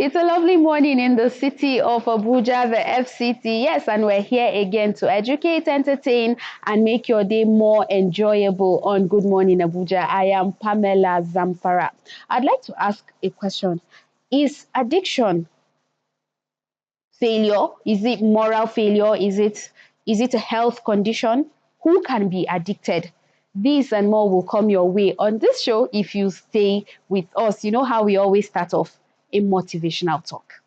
It's a lovely morning in the city of Abuja, the FCT. Yes, and we're here again to educate, entertain, and make your day more enjoyable on Good Morning Abuja. I am Pamela Zamfara. I'd like to ask a question. Is addiction failure? Is it moral failure? Is it a health condition? Who can be addicted? These and more will come your way on this show if you stay with us. You know how we always start off a motivational talk.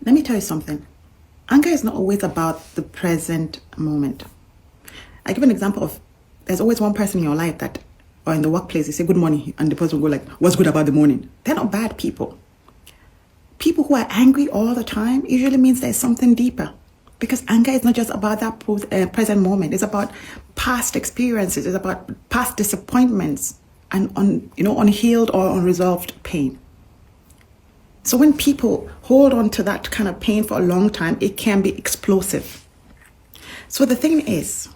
Let me tell you something. Anger is not always about the present moment. I give an example of there's always one person in your life that, or in the workplace, you say good morning, and the person will go like, what's good about the morning? They're not bad people. People who are angry all the time usually means there's something deeper. Because anger is not just about that present moment. It's about past experiences. It's about past disappointments and unhealed or unresolved pain. So when people hold on to that kind of pain for a long time, it can be explosive. So the thing is,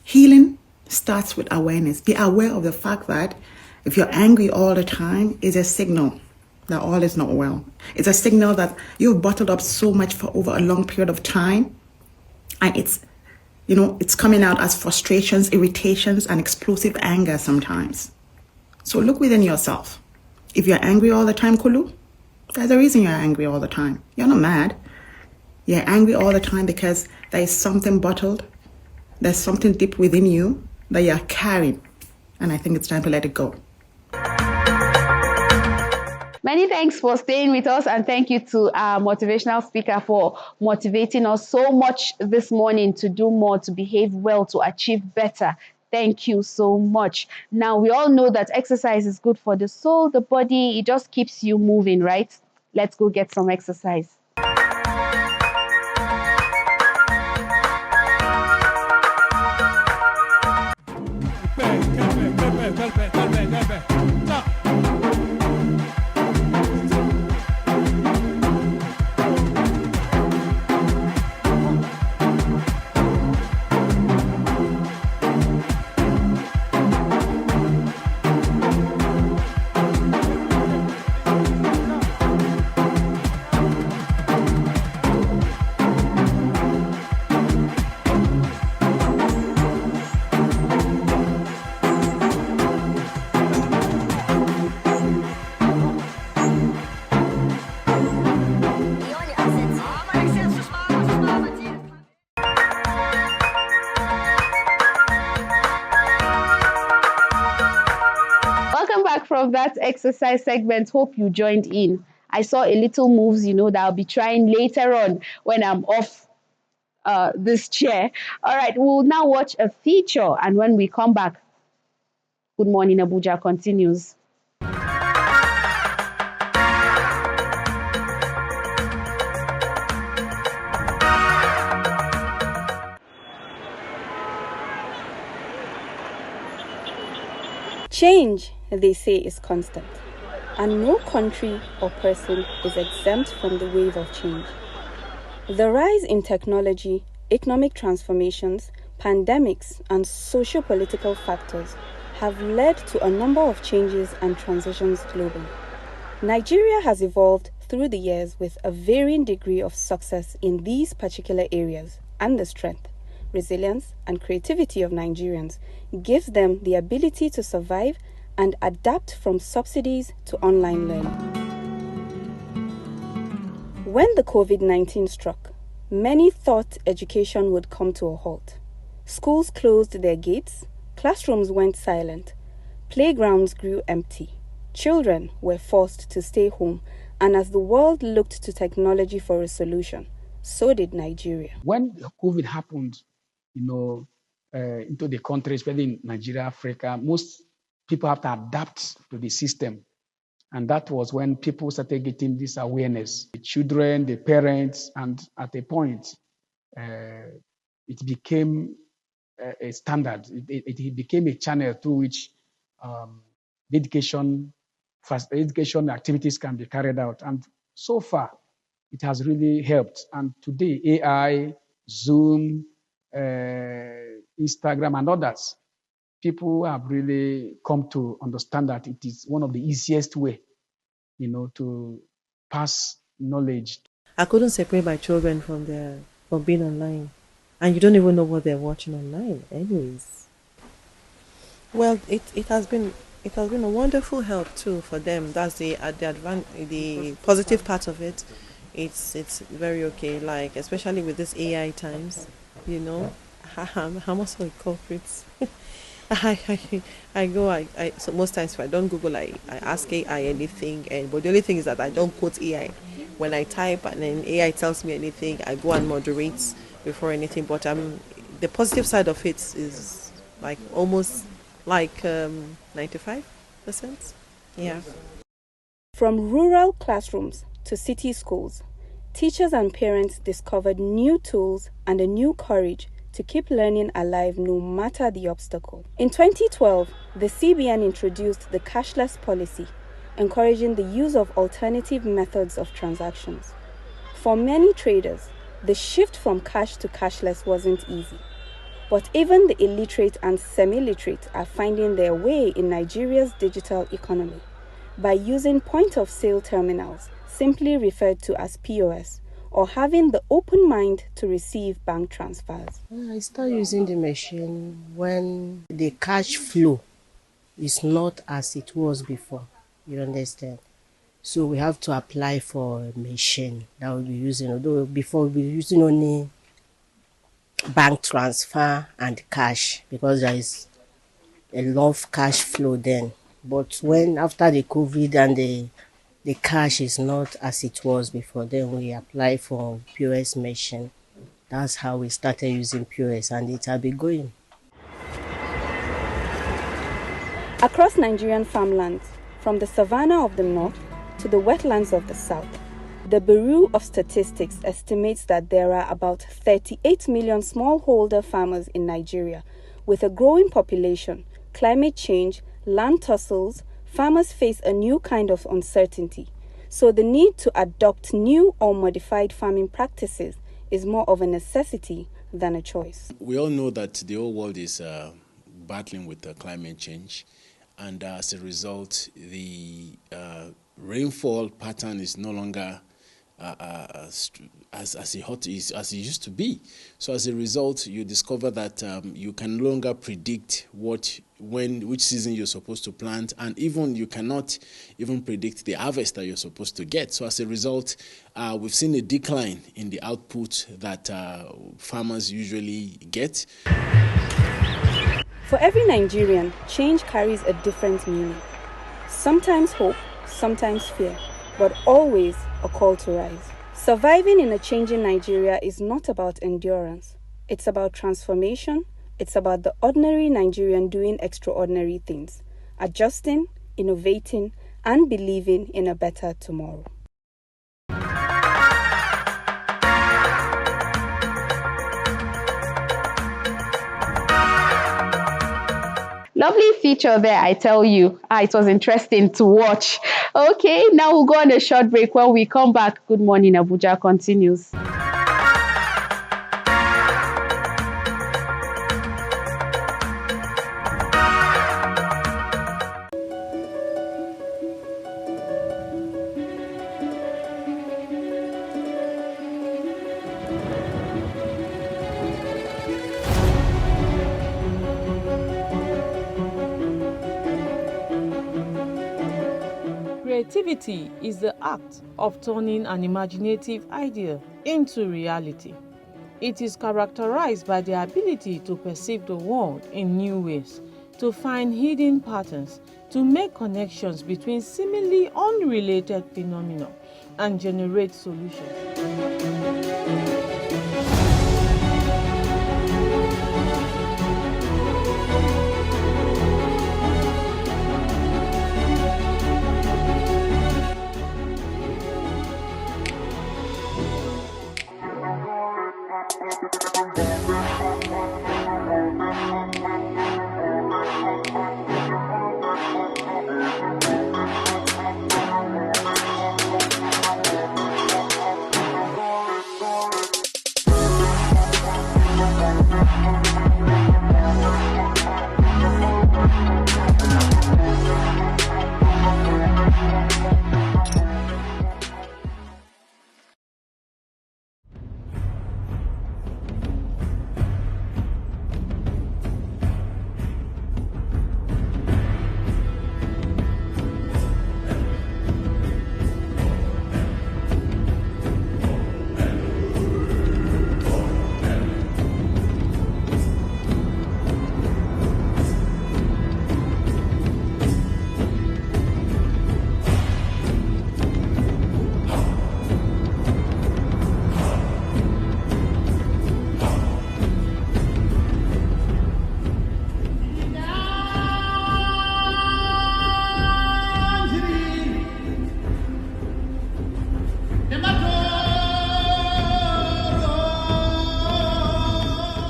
healing starts with awareness. Be aware of the fact that if you're angry all the time, it's a signal that all is not well. It's a signal that you've bottled up so much for over a long period of time, and it's coming out as frustrations, irritations, and explosive anger sometimes. So look within yourself. If you're angry all the time, Kulu, there's a reason you're angry all the time. You're not mad. You're angry all the time because there is something bottled. There's something deep within you that you're carrying. And I think it's time to let it go. Many thanks for staying with us, and thank you to our motivational speaker for motivating us so much this morning to do more, to behave well, to achieve better. Thank you so much. Now, we all know that exercise is good for the soul, the body. It just keeps you moving, right? Let's go get some exercise. From that exercise segment, hope you joined in. I saw a little moves, that I'll be trying later on when I'm off this chair. All right, we'll now watch a feature, and when we come back, Good Morning Abuja continues. Change, they say, is constant, and no country or person is exempt from the wave of change. The rise in technology, economic transformations, pandemics, and socio-political factors have led to a number of changes and transitions globally. Nigeria has evolved through the years with a varying degree of success in these particular areas, and the strength, resilience, and creativity of Nigerians gives them the ability to survive and adapt from subsidies to online learning. When the COVID-19 struck, many thought education would come to a halt. Schools closed their gates, classrooms went silent, playgrounds grew empty, children were forced to stay home, and as the world looked to technology for a solution, so did Nigeria. When COVID happened, into the country, especially in Nigeria, Africa, most people have to adapt to the system. And that was when people started getting this awareness. The children, the parents, and at a point, it became a standard. It became a channel through which education activities can be carried out. And so far, it has really helped. And today, AI, Zoom, Instagram, and others, people have really come to understand that it is one of the easiest way, to pass knowledge. I couldn't separate my children from being online, and you don't even know what they're watching online, anyways. Well, it has been a wonderful help too for them. That's the positive part of it. It's very okay. Like especially with this AI times, you know, I'm also a culprit. I go I so most times if I don't Google I ask AI anything, and but the only thing is that I don't quote AI when I type, and then AI tells me anything I go and moderate before anything. But the positive side of it is like almost like 95%. Yeah. From rural classrooms to city schools, teachers and parents discovered new tools and a new courage to keep learning alive no matter the obstacle. In 2012, the CBN introduced the cashless policy, encouraging the use of alternative methods of transactions. For many traders, the shift from cash to cashless wasn't easy. But even the illiterate and semi-literate are finding their way in Nigeria's digital economy by using point-of-sale terminals, simply referred to as POS, or having the open mind to receive bank transfers. I start using the machine when the cash flow is not as it was before. You understand? So we have to apply for a machine that we'll be using. Although before we were using only bank transfer and cash because there is a lot of cash flow then. But when after the COVID and the cash is not as it was before, then we apply for POS machine. That's how we started using POS, and it has been going. Across Nigerian farmlands, from the savanna of the north to the wetlands of the south, the Bureau of Statistics estimates that there are about 38 million smallholder farmers in Nigeria. With a growing population, climate change, land tussles, farmers face a new kind of uncertainty. So the need to adopt new or modified farming practices is more of a necessity than a choice. We all know that the whole world is battling with climate change, and as a result, the rainfall pattern is no longer as it used to be. So as a result, you discover that you can no longer predict which season you're supposed to plant, and even you cannot even predict the harvest that you're supposed to get. So as a result, we've seen a decline in the output that farmers usually get. For every Nigerian, change carries a different meaning. Sometimes hope, sometimes fear, but always a call to rise. Surviving in a changing Nigeria is not about endurance. It's about transformation. It's about the ordinary Nigerian doing extraordinary things, adjusting, innovating, and believing in a better tomorrow. Lovely feature there, I tell you. It was interesting to watch. Okay, now we'll go on a short break. When we come back, Good Morning Abuja continues. Creativity is the act of turning an imaginative idea into reality. It is characterized by the ability to perceive the world in new ways, to find hidden patterns, to make connections between seemingly unrelated phenomena, and generate solutions.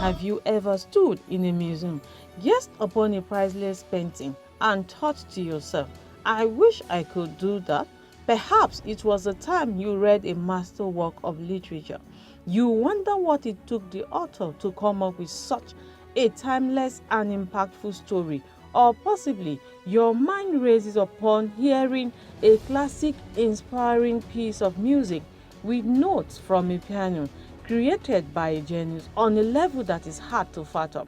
Have you ever stood in a museum, gazed upon a priceless painting, and thought to yourself, I wish I could do that? Perhaps it was the time you read a masterwork of literature. You wonder what it took the author to come up with such a timeless and impactful story, or possibly your mind races upon hearing a classic, inspiring piece of music with notes from a piano created by a genius on a level that is hard to fathom.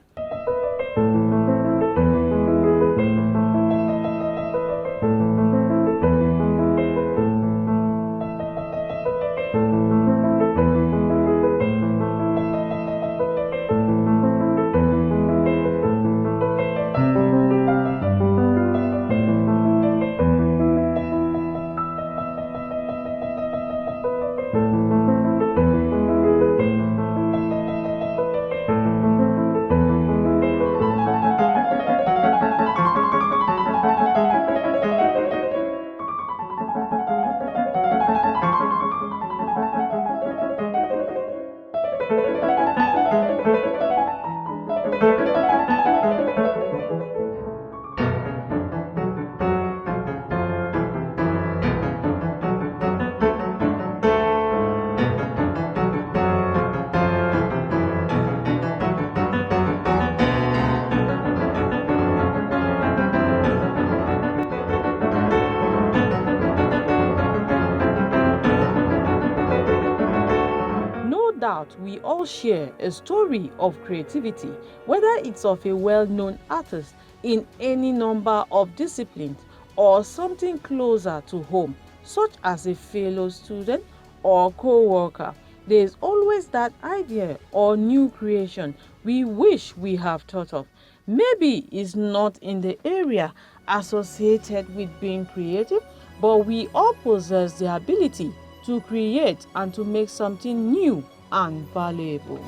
No doubt we all share a story of creativity, whether it's of a well-known artist in any number of disciplines or something closer to home, such as a fellow student or co-worker. There's always that idea or new creation we wish we have thought of. Maybe it's not in the area associated with being creative, but we all possess the ability to create and to make something new and valuable.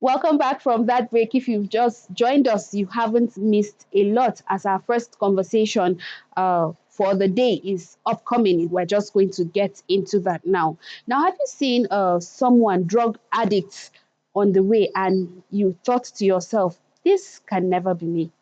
Welcome back from that break. If you've just joined us, you haven't missed a lot as our first conversation for the day is upcoming. We're just going to get into that now. Now, have you seen someone, drug addicts, on the way and you thought to yourself, this can never be me?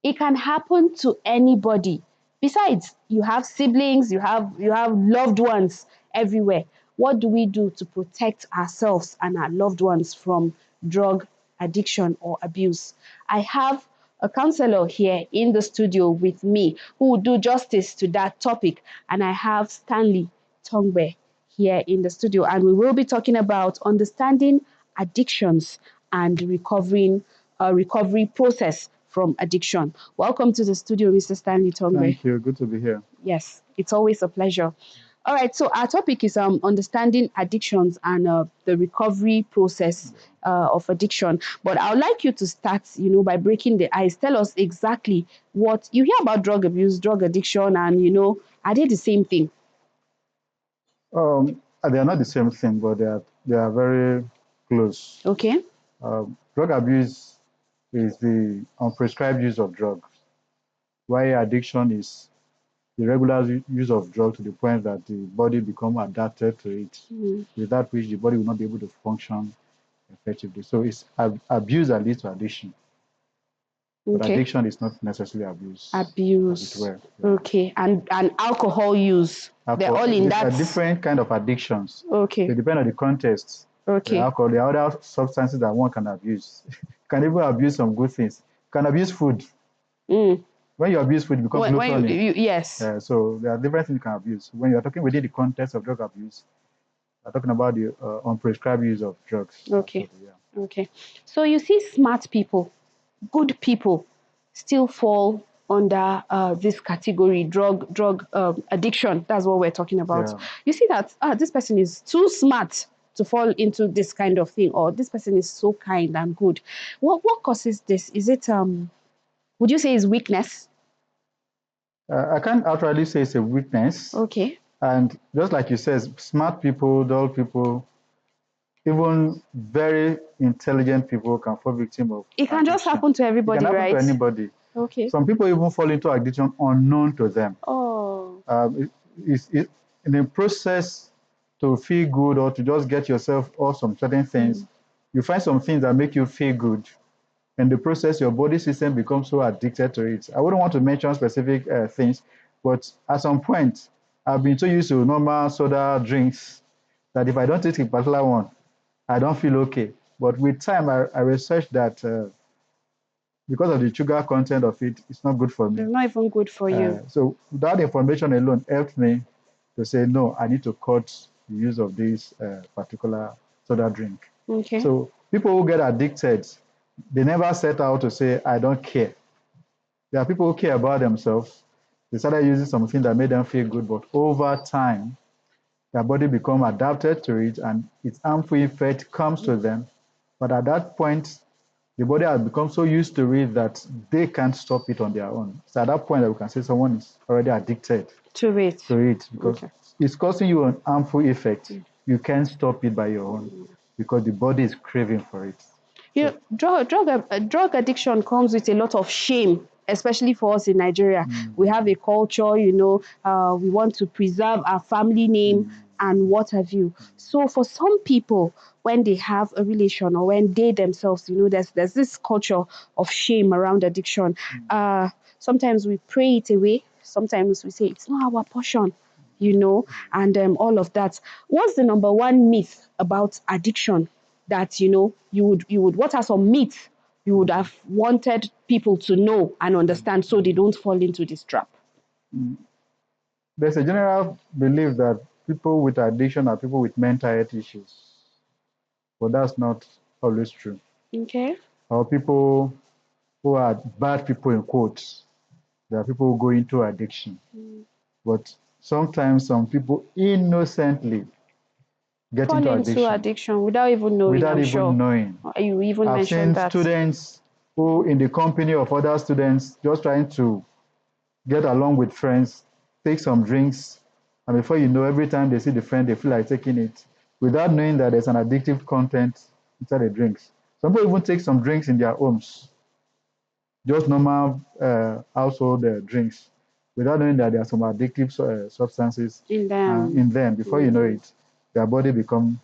It can happen to anybody. Besides, you have siblings, you have loved ones everywhere. What do we do to protect ourselves and our loved ones from drug addiction or abuse? I have a counselor here in the studio with me who will do justice to that topic, and I have Stanley Tongbe here in the studio, and we will be talking about understanding addictions and recovery process from addiction. Welcome to the studio, Mr. Stanley Tongbe. Thank you. Good to be here. Yes, it's always a pleasure. All right, so our topic is understanding addictions and the recovery process of addiction. But I would like you to start, by breaking the ice. Tell us exactly what you hear about drug abuse, drug addiction, and are they the same thing? They are not the same thing, but they are very close. Okay. Drug abuse is the unprescribed use of drugs, while addiction is the regular use of drugs to the point that the body become adapted to it, without which the body will not be able to function effectively. So it's abuse that leads to addiction. But Okay. addiction is not necessarily abuse. Abuse. As it were. Yeah. Okay. And alcohol use. They're all in that. Different kind of addictions. Okay. They depend on the context. Okay. The alcohol, the other substances that one can abuse. You can even abuse some good things. You can abuse food. When you abuse food, it becomes gluttony. Yes. So there are different things you can abuse. When you're talking within the context of drug abuse, we're talking about the unprescribed use of drugs. Okay. Okay. So you see smart people, good people, still fall under this category, drug addiction. That's what we're talking about. Yeah. You see that this person is too smart to fall into this kind of thing, or this person is so kind and good. What causes this? Is it would you say is weakness? I can't outrightly say it's a weakness. Okay. And just like you said, smart people, dull people, even very intelligent people can fall victim of It can just addiction. happen to everybody, It can happen right? to anybody. Okay. Some people even fall into addiction unknown to them. Oh. In the process to feel good or to just get yourself off some certain things, you find some things that make you feel good. In the process, your body system becomes so addicted to it. I wouldn't want to mention specific things, but at some point, I've been so used to normal soda drinks that if I don't take a particular one, I don't feel okay. But with time, I researched that because of the sugar content of it, it's not good for me. It's not even good for you. So that information alone helped me to say, no, I need to cut the use of this particular soda drink. Okay. So people who get addicted, they never set out to say, I don't care. There are people who care about themselves. They started using something that made them feel good, but over time, their body become adapted to it and its harmful effect comes to them. But at that point, the body has become so used to it that they can't stop it on their own. So at that point, that we can say someone is already addicted to it because it's causing you an harmful effect. You can't stop it by your own because the body is craving for it. You know, drug addiction comes with a lot of shame, especially for us in Nigeria. We have a culture, you know, we want to preserve our family name and what have you. So for some people, when they have a relation or when they themselves, you know, there's this culture of shame around addiction. Sometimes we pray it away. Sometimes we say it's not our portion, you know, and all of that. What's the number one myth about addiction that you would what are some myths you would have wanted people to know and understand so they don't fall into this trap? There's a general belief that people with addiction are people with mental health issues, but that's not always true. Okay. Or people who are bad people in quotes, there are people who go into addiction. But sometimes some people innocently get fall into addiction without even knowing. Without I'm even sure. knowing. You even I've mentioned seen that. students who, in the company of other students, just trying to get along with friends, take some drinks, and before you know, every time they see the friend, they feel like taking it, without knowing that there's an addictive content inside the drinks. Some people even take some drinks in their homes, just normal household drinks, without knowing that there are some addictive substances in them. Before you know it, their body becomes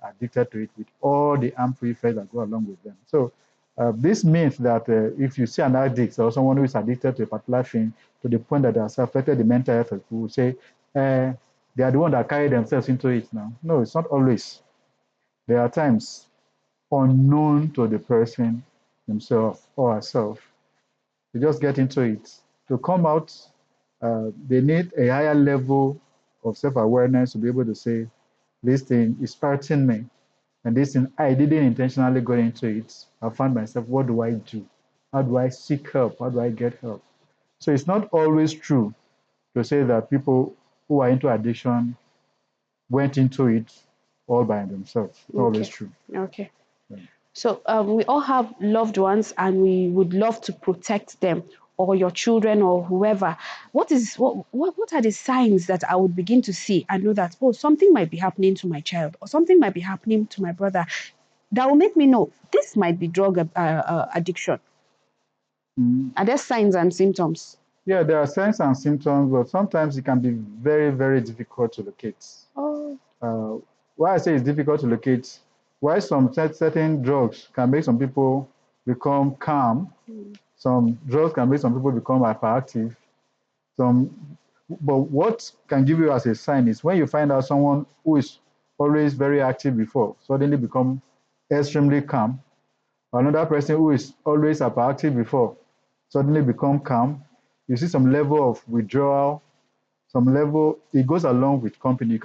addicted to it with all the harmful effects that go along with them. So this means that if you see an addict or someone who is addicted to a particular thing to the point that has affected the mental health, people will say they are the one that carry themselves into it now. No, it's not always. There are times unknown to the person himself or herself. They just get into it. To come out, they need a higher level of self-awareness to be able to say, this thing is hurting me. And this thing, I didn't intentionally go into it. I found myself, what do I do? How do I seek help? How do I get help? So it's not always true to say that people who are into addiction went into it all by themselves. It's not always true. Okay. So we all have loved ones and we would love to protect them, or your children or whoever. What are the signs that I would begin to see and know that, oh, something might be happening to my child or something might be happening to my brother that will make me know this might be drug addiction? Are there signs and symptoms? Yeah, there are signs and symptoms, but sometimes it can be very, very difficult to locate. Why I say it's difficult to locate, why some certain drugs can make some people become calm, some drugs can make some people become hyperactive, but what can give you as a sign is when you find out someone who is always very active before suddenly become extremely calm, another person who is always hyperactive before suddenly become calm, you see some level of withdrawal, some level, it goes along with company. You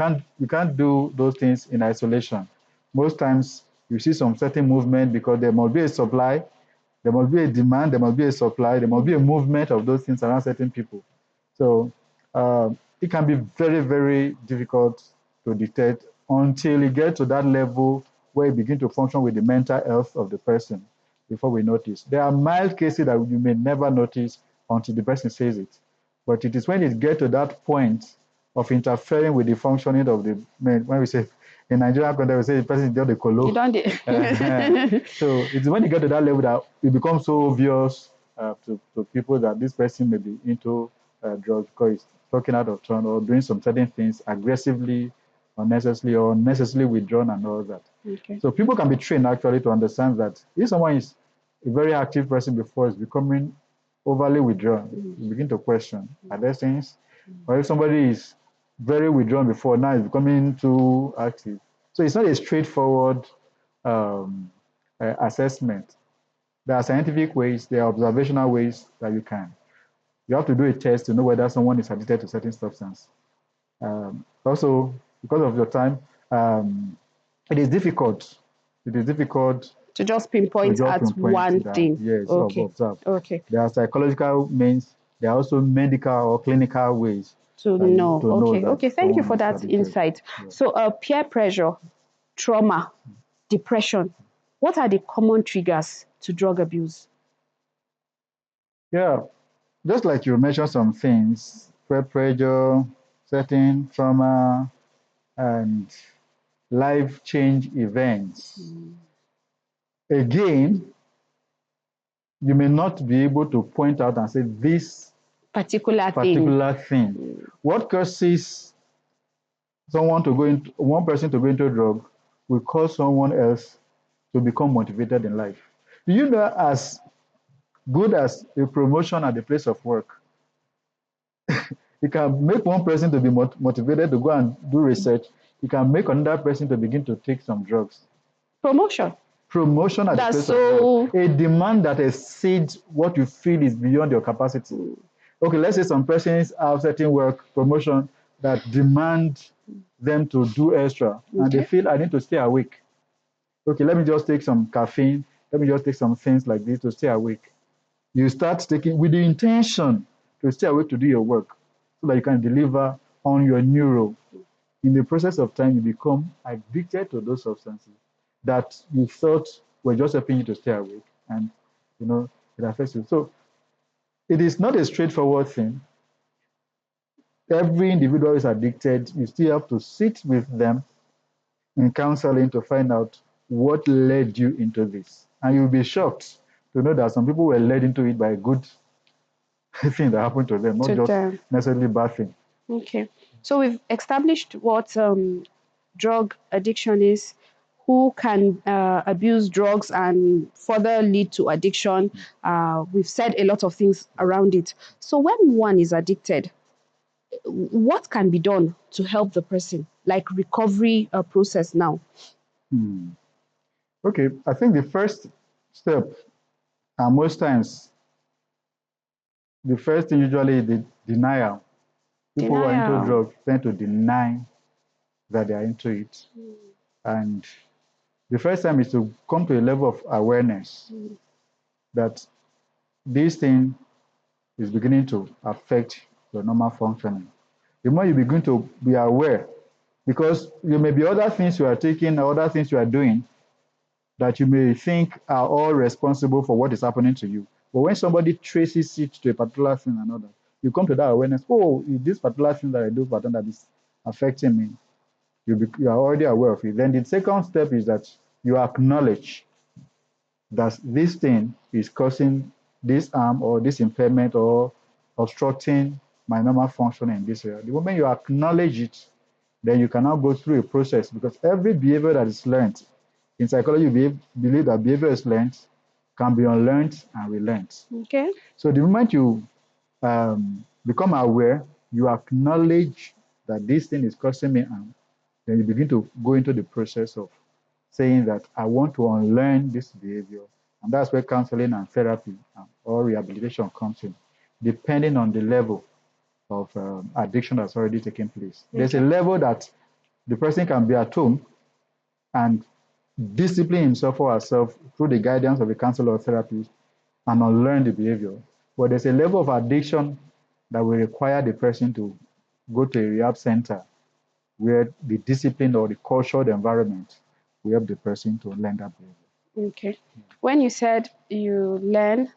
can't do those things in isolation. Most times you see some certain movement because there must be a supply There must be a demand, there must be a supply, there must be a movement of those things around certain people. So it can be very, very difficult to detect until you get to that level where you begin to function with the mental health of the person before we notice. There are mild cases that you may never notice until the person says it. But it is when it gets to that point of interfering with the functioning of the men, when we say in Nigerian context, we say the person is just a colo. You don't. So it's when you get to that level that it becomes so obvious to people that this person may be into drugs because it's talking out of turn or doing some certain things aggressively, unnecessarily, or unnecessarily withdrawn and all that. Okay. So people can be trained actually to understand that if someone is a very active person before is becoming overly withdrawn, you begin to question, are there things? Or if somebody is very withdrawn before, now is becoming too active. So it's not a straightforward assessment. There are scientific ways, there are observational ways that you can. You have to do a test to know whether someone is addicted to certain substance. Also, because of your time, it is difficult. It is difficult to just pinpoint at one that, thing. yes, Okay. observe. Okay. There are psychological means. There are also medical or clinical ways To know. Okay. that Okay. Thank you for someone is that addicted. insight. Yeah. So, peer pressure, trauma, depression. What are the common triggers to drug abuse? Yeah, just like you mentioned some things, peer pressure, certain trauma, and life change events. Again, you may not be able to point out and say this Particular thing. What causes someone to go into one person to go into a drug will cause someone else to become motivated in life. Do you know, as good as a promotion at the place of work, it can make one person to be motivated to go and do research. It can make another person to begin to take some drugs. Promotion at the place of work. A demand that exceeds what you feel is beyond your capacity. Okay, let's say some persons have certain work promotion that demand them to do extra, and they feel I need to stay awake. Okay, let me just take some caffeine. Let me just take some things like this to stay awake. You start taking with the intention to stay awake to do your work so that you can deliver on your new role. In the process of time, you become addicted to those substances that you thought were just helping you to stay awake, and it affects you. So it is not a straightforward thing. Every individual is addicted. You still have to sit with them in counseling to find out what led you into this. And you'll be shocked to know that some people were led into it by a good thing that happened to them, not just necessarily bad thing. Okay. So we've established what drug addiction is, who can abuse drugs and further lead to addiction. We've said a lot of things around it. So when one is addicted, what can be done to help the person, like recovery process now? Okay, I think the first step, and most times, the first thing usually is the denial. People who are into drugs tend to deny that they are into it. And the first time is to come to a level of awareness that this thing is beginning to affect your normal functioning. The more you begin to be aware, because there may be other things you are taking or other things you are doing that you may think are all responsible for what is happening to you. But when somebody traces it to a particular thing or another, you come to that awareness, oh, this particular thing that I do that is affecting me. You are already aware of it. Then the second step is that you acknowledge that this thing is causing this harm or this impairment or obstructing my normal function in this area. The moment you acknowledge it, then you can now go through a process, because every behavior that is learned, in psychology, we believe that behavior is learned, can be unlearned and relearned. Okay. So the moment you become aware, you acknowledge that this thing is causing me harm, then you begin to go into the process of saying that I want to unlearn this behavior. And that's where counseling and therapy or rehabilitation comes in, depending on the level of addiction that's already taken place. Okay. There's a level that the person can be at home and discipline himself or herself through the guidance of a counselor or therapist and unlearn the behavior. But there's a level of addiction that will require the person to go to a rehab center where the discipline or the cultured environment will help the person to learn that behavior. Okay. When you said you learn,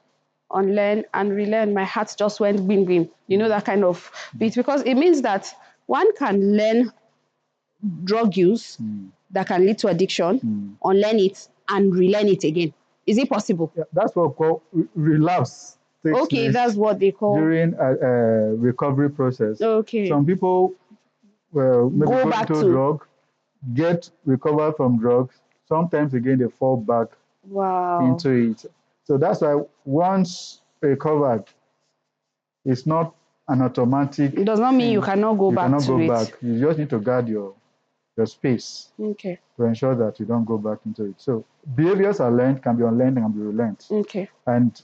unlearn, and relearn, my heart just went bing bing. You know, that kind of beat, because it means that one can learn drug use that can lead to addiction, unlearn it, and relearn it again. Is it possible? Yeah, that's what we call relapse. Okay, that's what they call during a recovery process. Okay. Some people maybe Go go back into to- drug, get recovered from drugs. Sometimes again they fall back Wow. into it. So that's why once recovered, it's not an automatic. It does not mean thing. you cannot go You back cannot to go it. back. You just need to guard your space Okay. to ensure that you don't go back into it. So behaviors are learned, can be unlearned, and can be relearned. Okay. And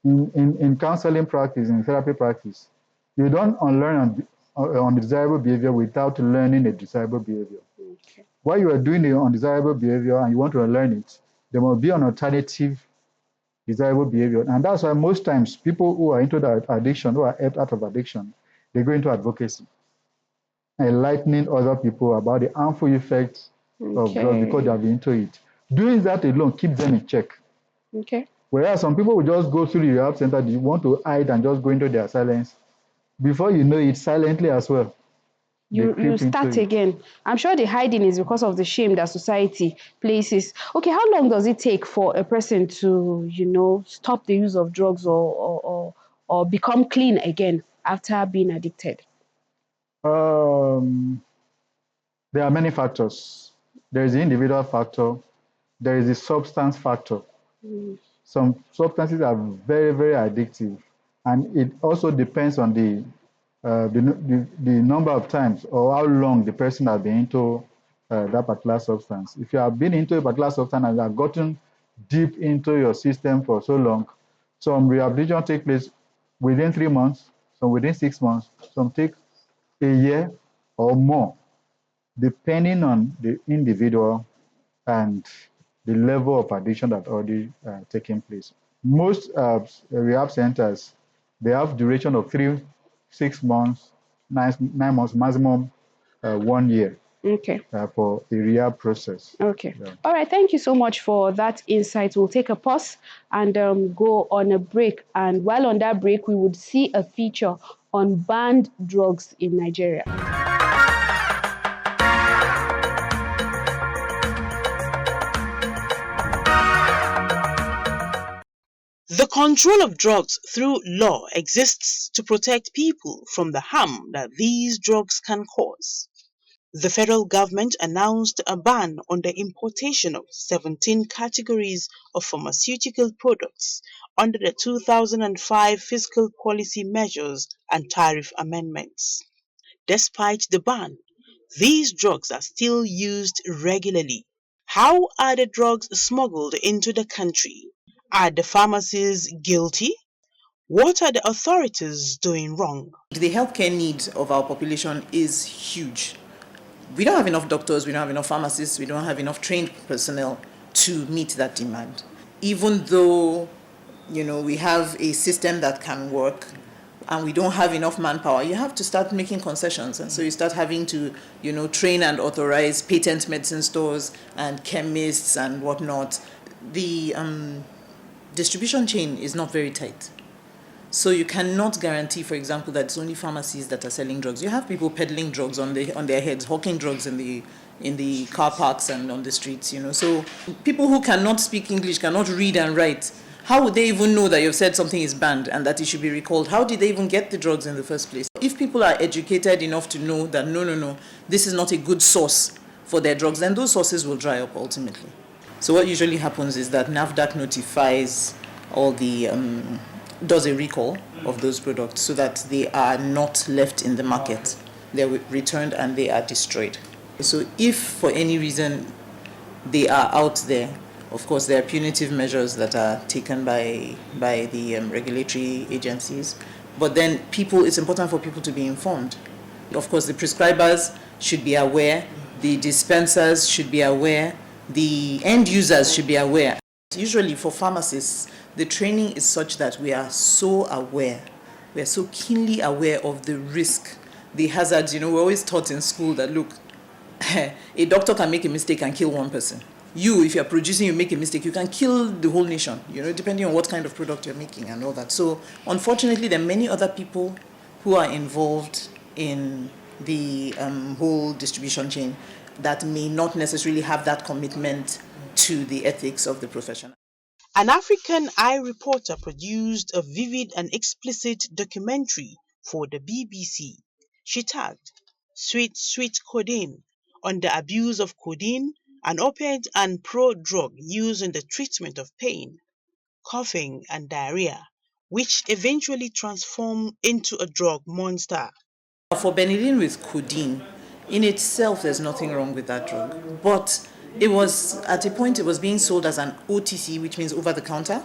in counseling practice, in therapy practice, you don't unlearn undesirable behavior without learning a desirable behavior. Okay. While you are doing the undesirable behavior and you want to unlearn it, there must be an alternative desirable behavior. And that's why most times people who are into that addiction, who are out of addiction, they go into advocacy, enlightening other people about the harmful effects of drugs because they have been into it. Doing that alone keeps them in check. Okay. Whereas some people will just go through the rehab center, they want to hide and just go into their silence. Before you know it, silently as well. You start again. I'm sure the hiding is because of the shame that society places. Okay, how long does it take for a person to, stop the use of drugs or become clean again after being addicted? There are many factors. There is the individual factor. There is the substance factor. Some substances are very, very addictive, and it also depends on the number of times or how long the person has been into that particular substance. If you have been into a particular substance and you have gotten deep into your system for so long, some rehabilitation take place within 3 months, some within 6 months, some take a year or more, depending on the individual and the level of addiction that already taking place. Most rehab centers, they have duration of 6 months, 9 months, maximum 1 year. Okay. For the rehab process. Okay. Yeah. All right. Thank you so much for that insight. We'll take a pause and go on a break. And while on that break, we would see a feature on banned drugs in Nigeria. The control of drugs through law exists to protect people from the harm that these drugs can cause. The federal government announced a ban on the importation of 17 categories of pharmaceutical products under the 2005 Fiscal Policy Measures and Tariff Amendments. Despite the ban, these drugs are still used regularly. How are the drugs smuggled into the country? Are the pharmacies guilty? What are the authorities doing wrong? The healthcare need of our population is huge. We don't have enough doctors, we don't have enough pharmacists, we don't have enough trained personnel to meet that demand. Even though, we have a system that can work and we don't have enough manpower, you have to start making concessions. And so you start having to, train and authorize patent medicine stores and chemists and whatnot. The distribution chain is not very tight. So you cannot guarantee, for example, that it's only pharmacies that are selling drugs. You have people peddling drugs on their heads, hawking drugs in the car parks and on the streets, So people who cannot speak English, cannot read and write, how would they even know that you've said something is banned and that it should be recalled? How did they even get the drugs in the first place? If people are educated enough to know that no, this is not a good source for their drugs, then those sources will dry up ultimately. So what usually happens is that NAFDAC notifies all the does a recall of those products so that they are not left in the market. They're returned and they are destroyed. So if for any reason they are out there, of course there are punitive measures that are taken by the regulatory agencies. But then it's important for people to be informed. Of course the prescribers should be aware, the dispensers should be aware, the end users should be aware. usually for pharmacists, the training is such that we are so aware, we are so keenly aware of the risk, the hazards. We're always taught in school that, look, a doctor can make a mistake and kill one person. You, if you're producing, you make a mistake, you can kill the whole nation, depending on what kind of product you're making and all that. So unfortunately, there are many other people who are involved in the whole distribution chain that may not necessarily have that commitment to the ethics of the profession. An African Eye reporter produced a vivid and explicit documentary for the BBC. She tagged Sweet Sweet Codeine on the abuse of codeine, an opiate and prodrug used in the treatment of pain, coughing and diarrhea, which eventually transformed into a drug monster. For benylin with codeine, in itself, there's nothing wrong with that drug. But it was, at a point, it was being sold as an OTC, which means over the counter,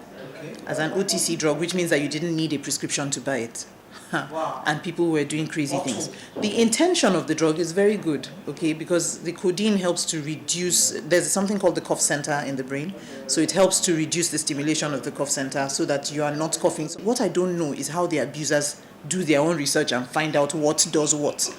as an OTC drug, which means that you didn't need a prescription to buy it. Wow. And people were doing crazy things. The intention of the drug is very good, okay, because the codeine helps to reduce, there's something called the cough center in the brain, so it helps to reduce the stimulation of the cough center so that you are not coughing. So what I don't know is how the abusers do their own research and find out what does what.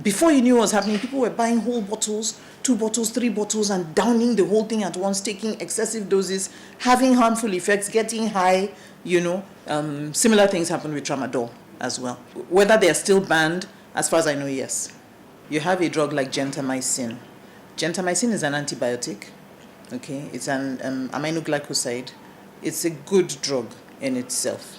Before you knew what was happening, people were buying whole bottles, 2 bottles, 3 bottles, and downing the whole thing at once, taking excessive doses, having harmful effects, getting high, Similar things happen with tramadol as well. Whether they are still banned, as far as I know, yes. You have a drug like gentamicin. Gentamicin is an antibiotic, okay? It's an aminoglycoside. It's a good drug in itself.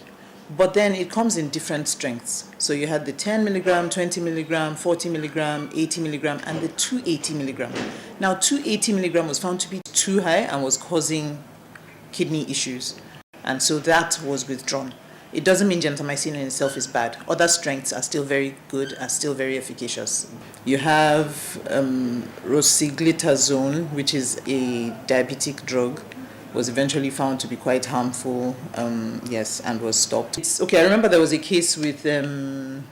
But then it comes in different strengths. So you had the 10 milligram, 20 milligram, 40 milligram, 80 milligram, and the 280 milligram. Now, 280 milligram was found to be too high and was causing kidney issues. And so that was withdrawn. It doesn't mean gentamicin in itself is bad. Other strengths are still very good, are still very efficacious. You have rosiglitazone, which is a diabetic drug, was eventually found to be quite harmful, and was stopped. I remember there was a case with Novalgin,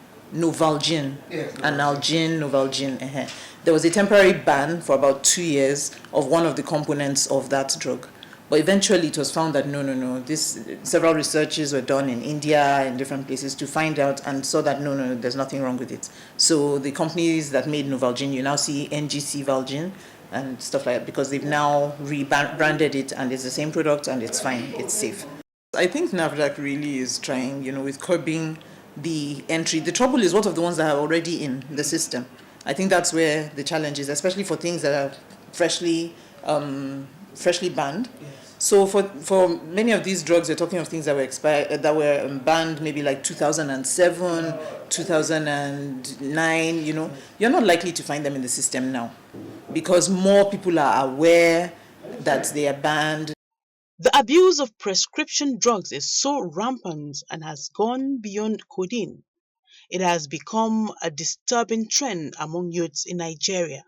Novalgin. There was a temporary ban for about 2 years of one of the components of that drug. But eventually it was found that no. Several researches were done in India and different places to find out and saw that no, there's nothing wrong with it. So the companies that made Novalgin, you now see NGC Valgin and stuff like that, because they've now rebranded it and it's the same product and it's fine, it's safe. I think NAFDAC really is trying, with curbing the entry. The trouble is, what of the ones that are already in the system? I think that's where the challenge is, especially for things that are freshly banned. Yes. So for many of these drugs, we're talking of things that were banned maybe like 2007, 2009. You're not likely to find them in the system now because more people are aware that they are banned. The abuse of prescription drugs is so rampant and has gone beyond codeine. It has become a disturbing trend among youths in Nigeria.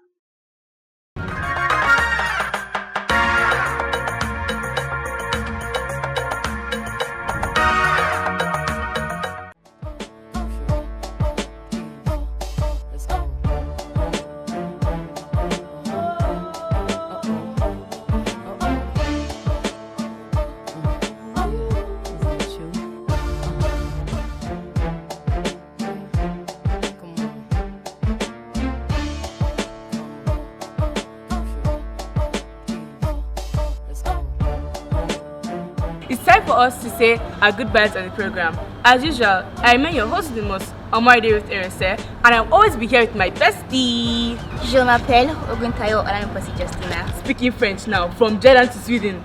It's time for us to say our goodbyes on the program. As usual, I remain your host the most, Omoide with Erese, and I'll always be here with my bestie. Je m'appelle Oguntayo Olamposi Justina. Speaking French now, from Jordan to Sweden.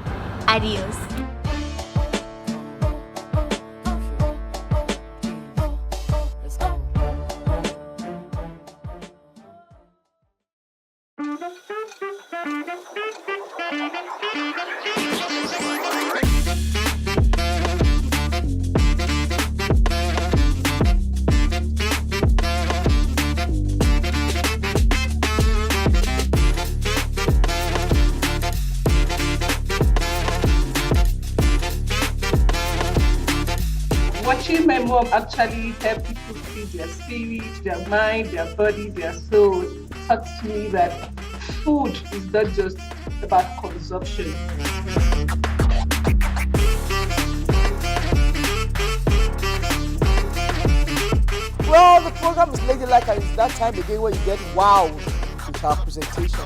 Adios. Watching my mom actually help people feed their spirit, their mind, their body, their soul taught me that food is not just about consumption. Well, the program is ladylike, and it's that time again where you get wowed with our presentation.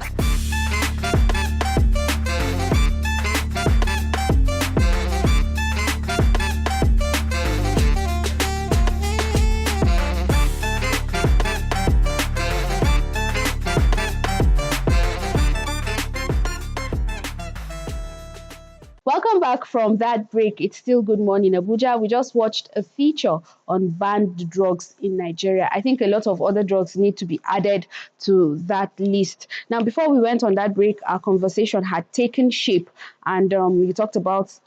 Welcome back from that break. It's still Good Morning Abuja. We just watched a feature on banned drugs in Nigeria. I think a lot of other drugs need to be added to that list. Now, before we went on that break, our conversation had taken shape, and we talked about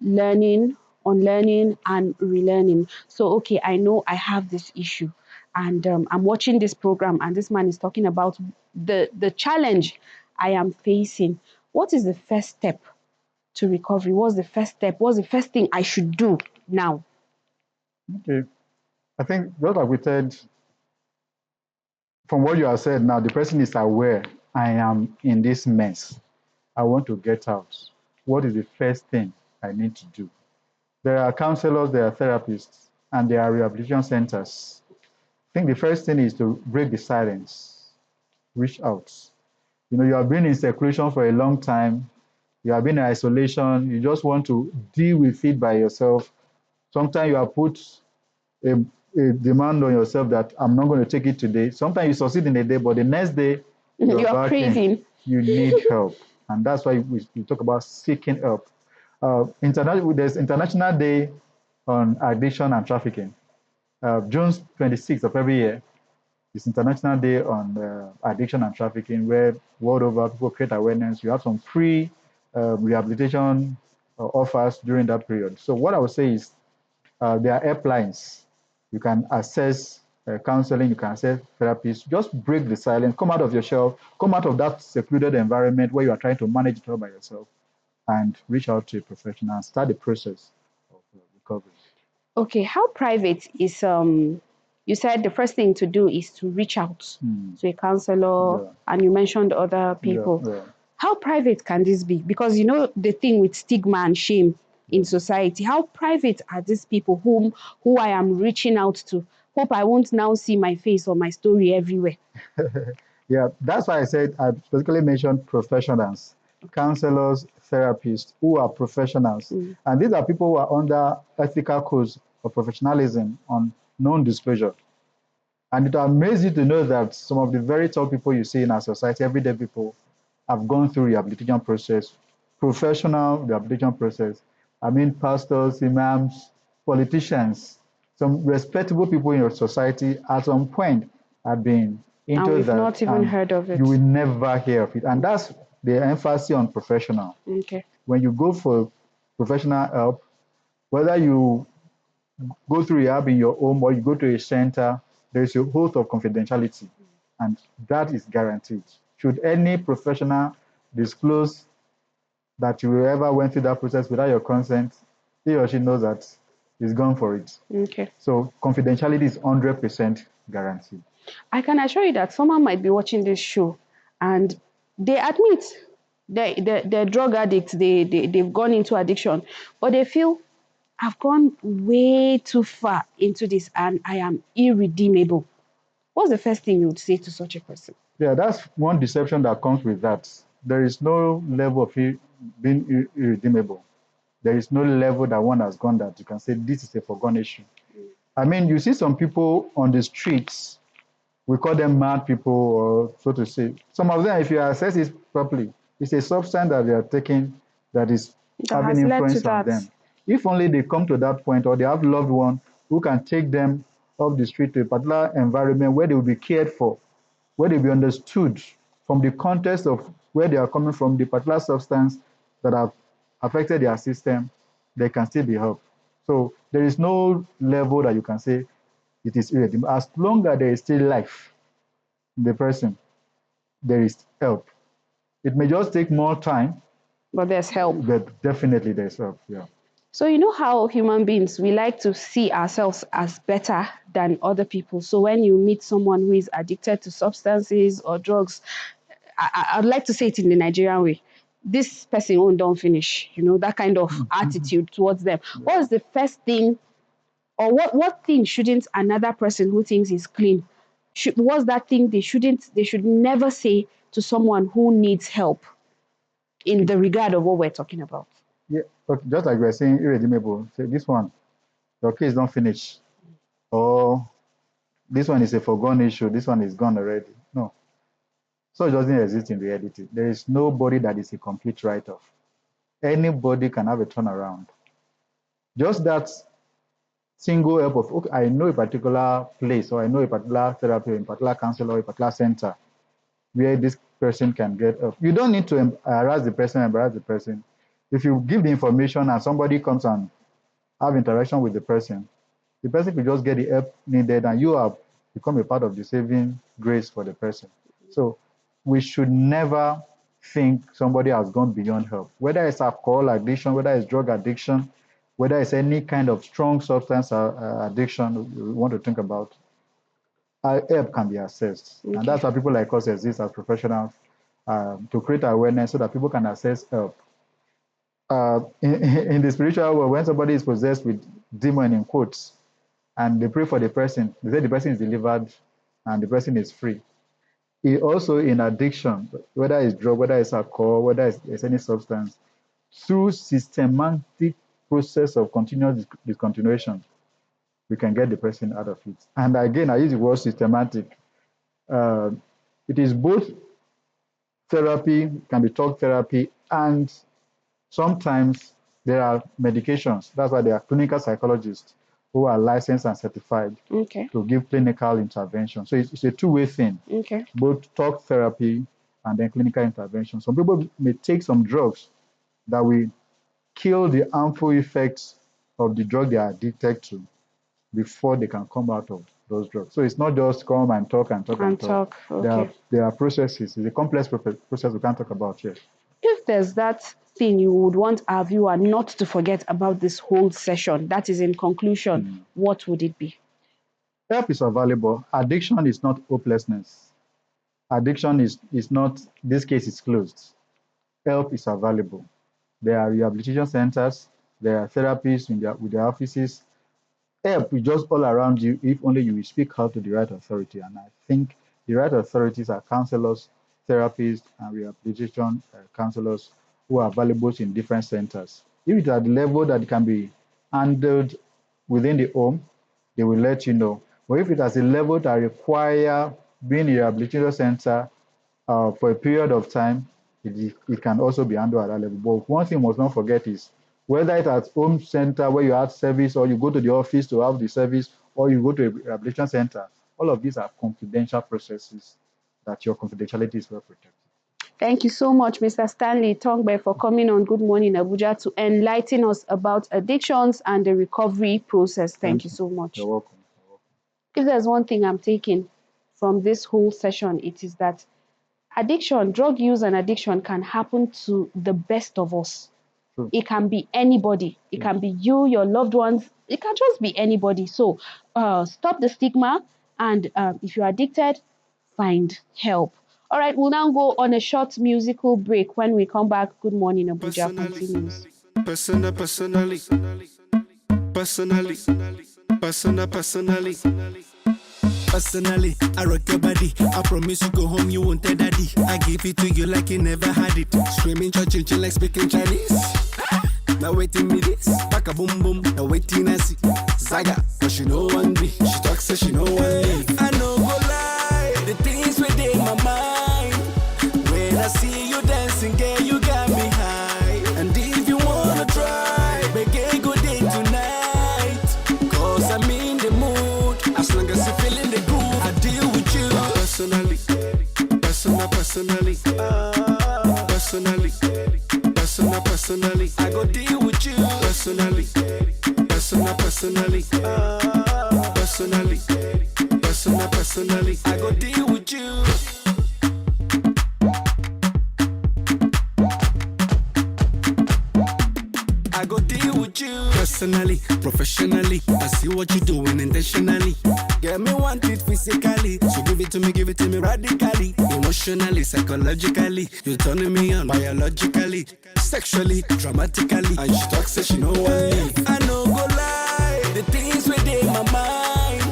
learning, unlearning, and relearning. So, okay, I know I have this issue, and I'm watching this program, and this man is talking about the challenge I am facing. What is the first step to recovery? What's the first step? What's the first thing I should do now? Okay. I think just like we said, from what you have said now, the person is aware I am in this mess. I want to get out. What is the first thing I need to do? There are counselors, there are therapists, and there are rehabilitation centers. I think the first thing is to break the silence, reach out. You have been in seclusion for a long time. You have been in isolation. You just want to deal with it by yourself. Sometimes you have put a, a demand on yourself that I'm not going to take it today. Sometimes you succeed in a day, but the next day You are back craving. in. You need help, and that's why we talk about seeking help. There's International Day on Addiction and Trafficking. June 26th of every year is International Day on Addiction and Trafficking, where world over people create awareness. You have some free rehabilitation offers during that period. So what I would say is there are helplines. You can access counseling, you can access therapists. Just break the silence, come out of your shell, come out of that secluded environment where you are trying to manage it all by yourself, and reach out to a professional and start the process of recovery. Okay, how private is you said the first thing to do is to reach out to a counselor, and you mentioned other people. Yeah. How private can this be? Because the thing with stigma and shame in society. How private are these people who I am reaching out to? Hope I won't now see my face or my story everywhere. Yeah, that's why I said I specifically mentioned professionals, counselors, therapists who are professionals. And these are people who are under ethical codes of professionalism on non-disclosure. And it amazes you to know that some of the very top people you see in our society, everyday people, have gone through rehabilitation process, professional rehabilitation process. I mean, pastors, imams, politicians, some respectable people in your society at some point have been into and we've that. not even heard of it. You will never hear of it. And that's the emphasis on professional. Okay. When you go for professional help, whether you go through rehab in your home or you go to a center, there's a oath of confidentiality, and that is guaranteed. Should any professional disclose that you ever went through that process without your consent, he or she knows that he's gone for it. Okay. So confidentiality is 100% guaranteed. I can assure you that someone might be watching this show and they admit they're drug addicts, they've gone into addiction, but they feel I've gone way too far into this and I am irredeemable. What's the first thing you would say to such a person? Yeah, that's one deception that comes with that. There is no level of being irredeemable. There is no level that one has gone that you can say this is a forgone issue. I mean, you see some people on the streets, we call them mad people, or so to say. Some of them, if you assess it properly, it's a substance that they are taking that is having influence on them. If only they come to that point, or they have loved one who can take them off the street to a particular environment where they will be cared for, where they'll be understood from the context of where they are coming from, the particular substance that have affected their system, they can still be helped. So there is no level that you can say it is irredeemable. As long as there is still life in the person, there is help. It may just take more time, but there's help. But definitely there's help, yeah. So you know how human beings, we like to see ourselves as better than other people. So when you meet someone who is addicted to substances or drugs, I'd like to say it in the Nigerian way, this person won't don't finish, that kind of attitude towards them. What is the first thing Or what thing shouldn't another person who thinks is clean, what's that thing they should never say to someone who needs help in the regard of what we're talking about? Yeah, but just like we were saying, irredeemable. Say this one, your case don't finish, or this one is a foregone issue. This one is gone already. No, so it doesn't exist in reality. There is nobody that is a complete write-off. Anybody can have a turnaround. Just that single help of, okay, I know a particular place, or I know a particular therapy, or a particular counselor, or a particular center where this person can get help. You don't need to harass the person, embarrass the person. If you give the information and somebody comes and have interaction with the person could just get the help needed, and you have become a part of the saving grace for the person. So we should never think somebody has gone beyond help. Whether it's alcohol addiction, whether it's drug addiction, whether it's any kind of strong substance addiction we want to think about, help can be assessed. Okay. And that's why people like us exist as professionals, to create awareness so that people can access help. In the spiritual world, when somebody is possessed with demon in quotes, and they pray for the person, they say the person is delivered and the person is free. Also in addiction, whether it's drug, whether it's alcohol, whether it's any substance, through systematic process of continuous discontinuation, we can get the person out of it. And again, I use the word systematic. It is both therapy, can be talk therapy, and sometimes there are medications. That's why there are clinical psychologists who are licensed and certified to give clinical intervention. So it's a two-way thing, both talk therapy and then clinical intervention. Some people may take some drugs that will kill the harmful effects of the drug they are addicted to before they can come out of those drugs. So it's not just come and talk and talk and talk. Okay. There are processes. It's a complex process we can't talk about here. If there's that thing you would want our viewer not to forget about this whole session, that is in conclusion, what would it be? Help is available. Addiction is not hopelessness. Addiction is not, this case is closed. Help is available. There are rehabilitation centers, there are therapists with their offices. Help is just all around you if only you will speak out to the right authority. And I think the right authorities are counselors, therapists, and rehabilitation counselors who are available in different centers. If it's at the level that it can be handled within the home, they will let you know. But if it's at a level that require being in a rehabilitation center for a period of time, it can also be handled at that level. But one thing we must not forget is whether it's at home center where you have service, or you go to the office to have the service, or you go to a rehabilitation center, all of these are confidential processes that your confidentiality is well protected. Thank you so much, Mr. Stanley Tongbe, for coming on Good Morning Abuja to enlighten us about addictions and the recovery process. Thank you so much. You're welcome. If there's one thing I'm taking from this whole session, it is that addiction, drug use and addiction can happen to the best of us. It can be anybody. It can be you, your loved ones. It can just be anybody. So stop the stigma. And if you're addicted, find help. All right, we'll now go on a short musical break. When we come back, Good Morning Abuja continues. Personally, I rock your body. I promise you go home, you won't tell daddy. I give it to you like you never had it. Screaming, church, like speaking Chinese. Now waiting me this, back a boom boom. Now waiting I see Zaga, cause she know one me. She talks so she know one me. I know go lie, the things within my mind. When I see you dancing, girl, you got me high. And if you wanna try, make a good day tonight. Cause I'm in the mood, as long as you feeling the groove, I deal with you. Personally, personally, I go deal with you. Personally, I go deal with you. I go deal with you. Personally, professionally, I see what you're doing intentionally. Get me want it physically, so give it to me radically. Emotionally, psychologically, you're turning me on biologically, sexually, dramatically. And she talks, says she know what I know go lie. The things within my mind.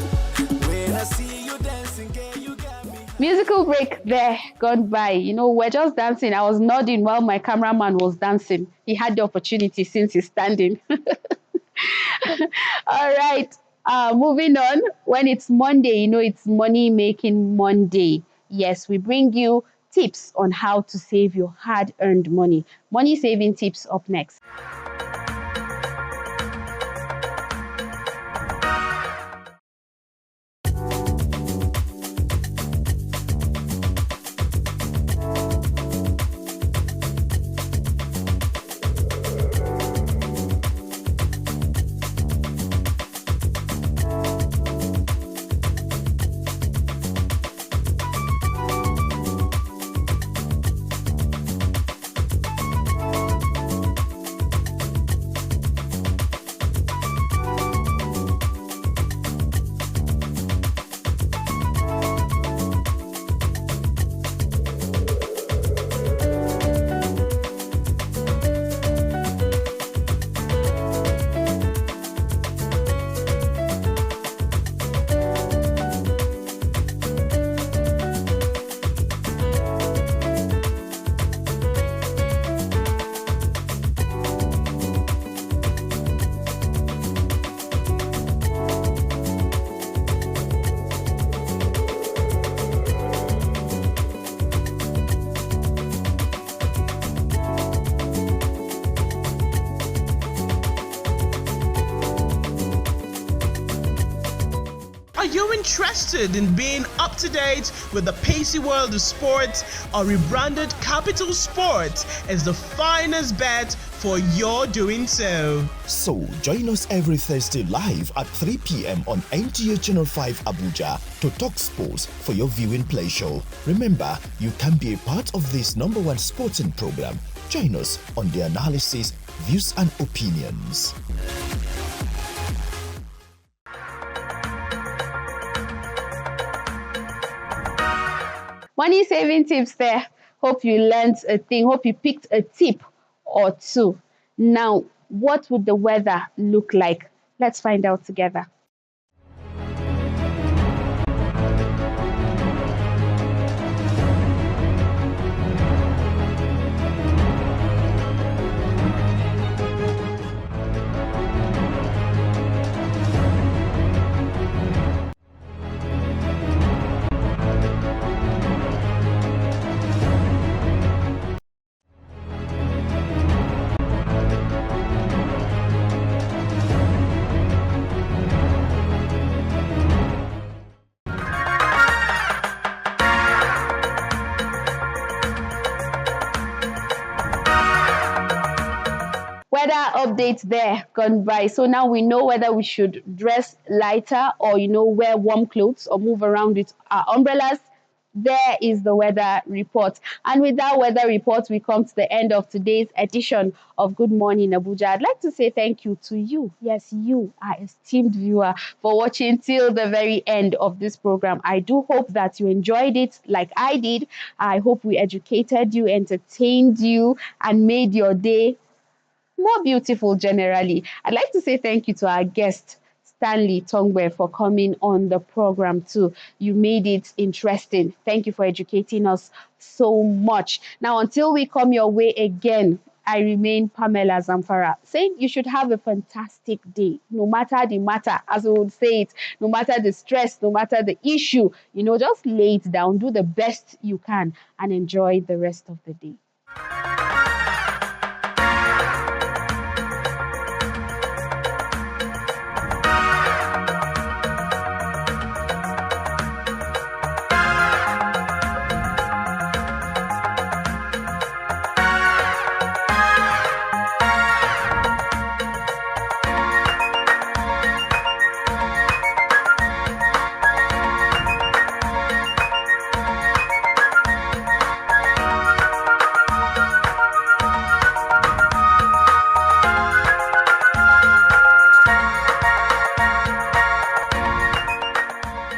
When I see you dancing, girl, you got me. Musical break there, gone by. We're just dancing. I was nodding while my cameraman was dancing. He had the opportunity since he's standing. All right. Moving on. When it's Monday, it's money making Monday. Yes, we bring you tips on how to save your hard earned money. Money saving tips up next. Are you interested in being up to date with the pacey world of sports? Our rebranded Capital Sports is the finest bet for your doing so. So join us every Thursday live at 3 p.m. on NTA Channel 5 Abuja to talk sports for your viewing pleasure. Remember, you can be a part of this #1 sporting program. Join us on the analysis, views and opinions. Money saving tips there. Hope you learned a thing. Hope you picked a tip or two. Now, what would the weather look like? Let's find out together. Weather updates there gone by. So now we know whether we should dress lighter or, wear warm clothes or move around with our umbrellas. There is the weather report. And with that weather report, we come to the end of today's edition of Good Morning Abuja. I'd like to say thank you to you. Yes, you, our esteemed viewer, for watching till the very end of this program. I do hope that you enjoyed it like I did. I hope we educated you, entertained you, and made your day more beautiful generally. I'd like to say thank you to our guest, Stanley Tongwe, for coming on the program too. You made it interesting. Thank you for educating us so much. Now, until we come your way again, I remain Pamela Zamfara, saying you should have a fantastic day, no matter the matter, as we would say it, no matter the stress, no matter the issue, just lay it down, do the best you can, and enjoy the rest of the day.